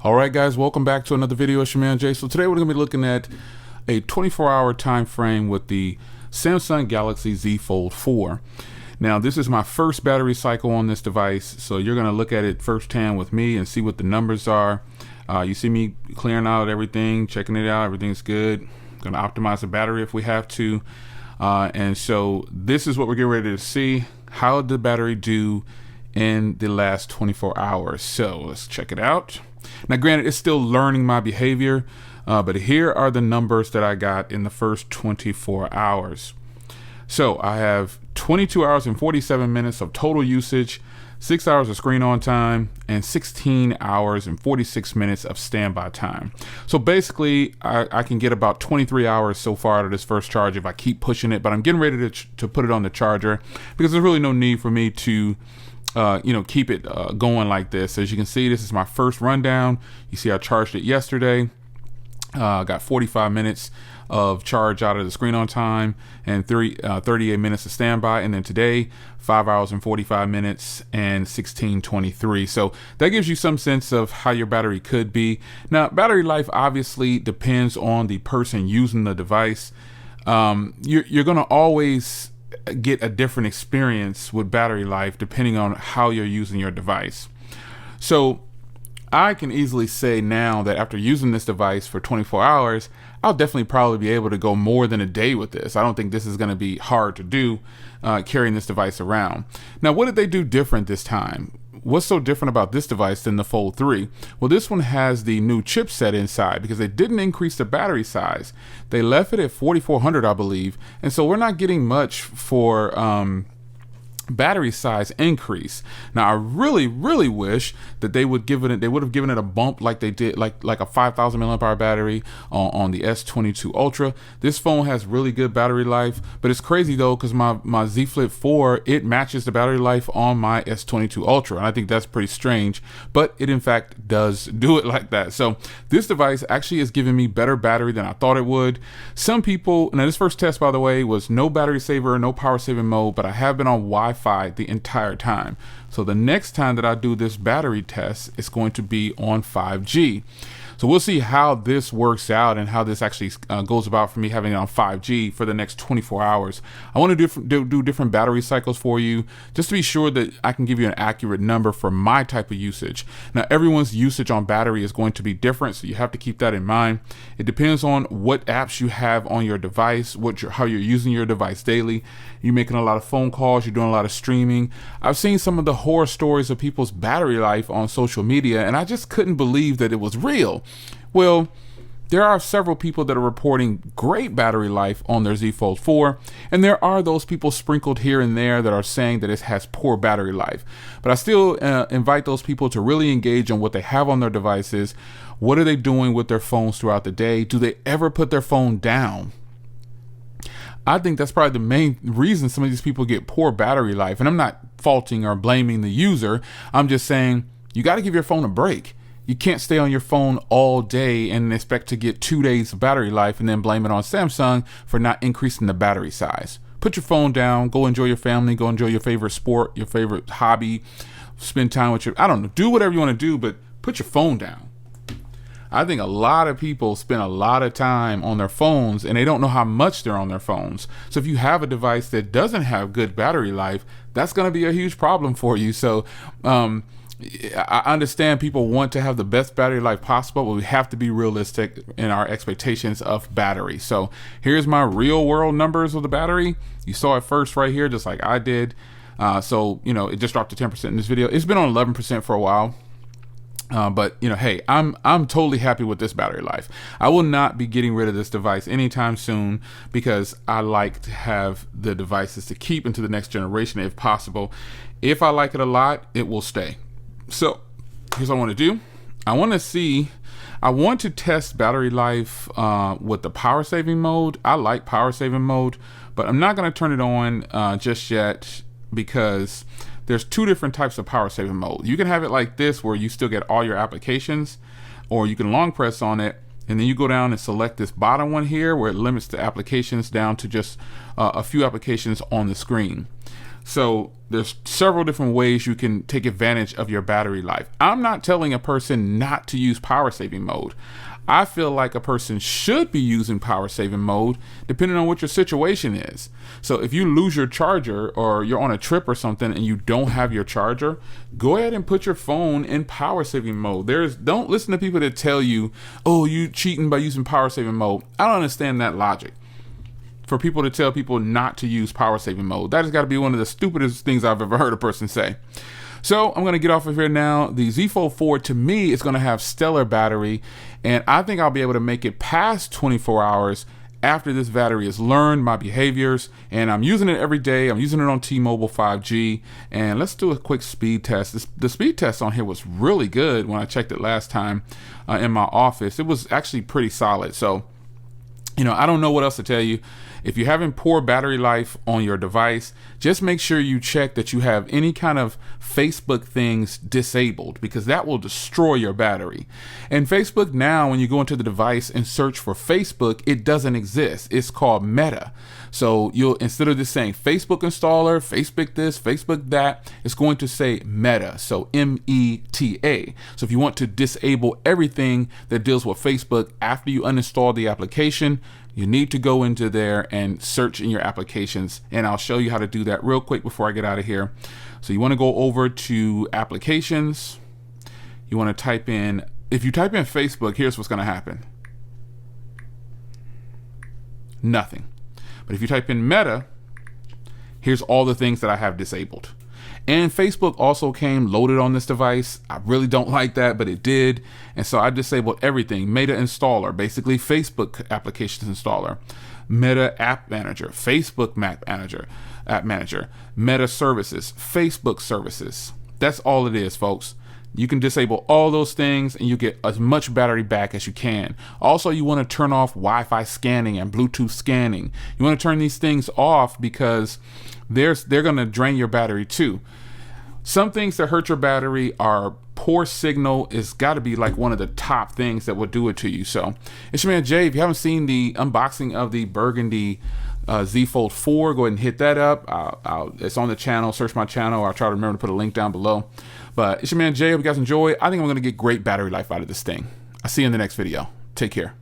All right, guys, welcome back to another video. It's your man Jay. So today we're going to be looking at a 24-hour time frame with the Samsung Galaxy Z Fold 4. Now, this is my first battery cycle on this device, so you're going to look at it firsthand with me and see what the numbers are. You see me clearing out everything, checking it out, everything's good. Going to optimize the battery if we have to. And so this is what we're getting ready to see. How did the battery do in the last 24 hours? So let's check it out. Now, granted, it's still learning my behavior, but here are the numbers that I got in the first 24 hours. So I have 22 hours and 47 minutes of total usage, 6 hours of screen on time, and 16 hours and 46 minutes of standby time. So basically, I can get about 23 hours so far out of this first charge if I keep pushing it, but I'm getting ready to put it on the charger because there's really no need for me to keep it going like this. As you can see, this is my first rundown. You see I charged it yesterday. Got 45 minutes of charge out of the screen on time and 38 minutes of standby. And then today, 5 hours and 45 minutes and 16:23. So that gives you some sense of how your battery could be. Now, battery life obviously depends on the person using the device. You're going to always get a different experience with battery life depending on how you're using your device. So I can easily say now that after using this device for 24 hours, I'll definitely probably be able to go more than a day with this. I don't think this is going to be hard to do, carrying this device around. Now, what did they do different this time? What's so different about this device than the Fold 3? Well, this one has the new chipset inside because they didn't increase the battery size. They left it at 4,400, I believe. And so we're not getting much for battery size increase. Now, I really wish that they would have given it a bump like they did, like a 5,000 milliamp hour battery on the S22 Ultra. This phone has really good battery life, but it's crazy though because my Z Flip 4, it matches the battery life on my S22 Ultra, and I think that's pretty strange, but it in fact does do it like that. So this device actually is giving me better battery than I thought it would. Some people, now this first test, by the way, was no battery saver, no power saving mode, but I have been on Wi-Fi the entire time. So the next time that I do this battery test, it's going to be on 5G. So we'll see how this works out and how this actually goes about for me having it on 5G for the next 24 hours. I want to do different battery cycles for you just to be sure that I can give you an accurate number for my type of usage. Now, everyone's usage on battery is going to be different, so you have to keep that in mind. It depends on what apps you have on your device, how you're using your device daily. You're making a lot of phone calls, you're doing a lot of streaming. I've seen some of the horror stories of people's battery life on social media, and I just couldn't believe that it was real. Well, there are several people that are reporting great battery life on their Z Fold 4, and there are those people sprinkled here and there that are saying that it has poor battery life. But I still invite those people to really engage on what they have on their devices. What are they doing with their phones throughout the day? Do they ever put their phone down? I think that's probably the main reason some of these people get poor battery life. And I'm not faulting or blaming the user. I'm just saying you got to give your phone a break. You can't stay on your phone all day and expect to get 2 days of battery life and then blame it on Samsung for not increasing the battery size. Put your phone down, go enjoy your family, go enjoy your favorite sport, your favorite hobby, spend time with I don't know, do whatever you want to do, but put your phone down. I think a lot of people spend a lot of time on their phones and they don't know how much they're on their phones. So if you have a device that doesn't have good battery life, that's going to be a huge problem for you. So, I understand people want to have the best battery life possible, but we have to be realistic in our expectations of battery. So here's my real world numbers of the battery. You saw it first right here, just like I did. So, it just dropped to 10% in this video. It's been on 11% for a while. But hey, I'm totally happy with this battery life. I will not be getting rid of this device anytime soon because I like to have the devices to keep into the next generation if possible. If I like it a lot, it will stay. So here's what I want to do. I want to test battery life with the power saving mode. I like power saving mode, but I'm not going to turn it on just yet because there's two different types of power saving mode. You can have it like this where you still get all your applications, or you can long press on it and then you go down and select this bottom one here where it limits the applications down to just a few applications on the screen. So there's several different ways you can take advantage of your battery life. I'm not telling a person not to use power saving mode. I feel like a person should be using power saving mode depending on what your situation is. So if you lose your charger or you're on a trip or something and you don't have your charger, go ahead and put your phone in power saving mode. Don't listen to people that tell you, oh, you cheating by using power saving mode. I don't understand that logic. For people to tell people not to use power saving mode, that has got to be one of the stupidest things I've ever heard a person say. So I'm going to get off of here now. The Z Fold 4 to me is going to have stellar battery, and I think I'll be able to make it past 24 hours after this battery has learned my behaviors, and I'm using it every day. I'm using it on T-Mobile 5G, and let's do a quick speed test. The speed test on here was really good when I checked it last time in my office. It was actually pretty solid. So, I don't know what else to tell you. If you're having poor battery life on your device, just make sure you check that you have any kind of Facebook things disabled, because that will destroy your battery. And Facebook now, when you go into the device and search for Facebook, it doesn't exist. It's called Meta. So instead of just saying Facebook installer, Facebook this, Facebook that, it's going to say Meta. So META. So if you want to disable everything that deals with Facebook after you uninstall the application, you need to go into there and search in your applications, and I'll show you how to do that real quick before I get out of here. So you want to go over to applications. You want to type in, if you type in Facebook, here's what's going to happen. Nothing. But if you type in Meta, here's all the things that I have disabled. And Facebook also came loaded on this device. I really don't like that, but it did. And so I disabled everything. Meta installer, basically Facebook applications installer, Meta app manager, Facebook app manager, Meta services, Facebook services. That's all it is, folks. You can disable all those things and you get as much battery back as you can. Also, you want to turn off Wi-Fi scanning and Bluetooth scanning. You want to turn these things off because they're going to drain your battery too. Some things that hurt your battery are poor signal. It's got to be like one of the top things that will do it to you. So it's your man Jay. If you haven't seen the unboxing of the burgundy Z Fold 4, go ahead and hit that up. It's on the channel. Search my channel. I'll try to remember to put a link down below. But it's your man Jay. Hope you guys enjoy. I think I'm going to get great battery life out of this thing. I'll see you in the next video. Take care.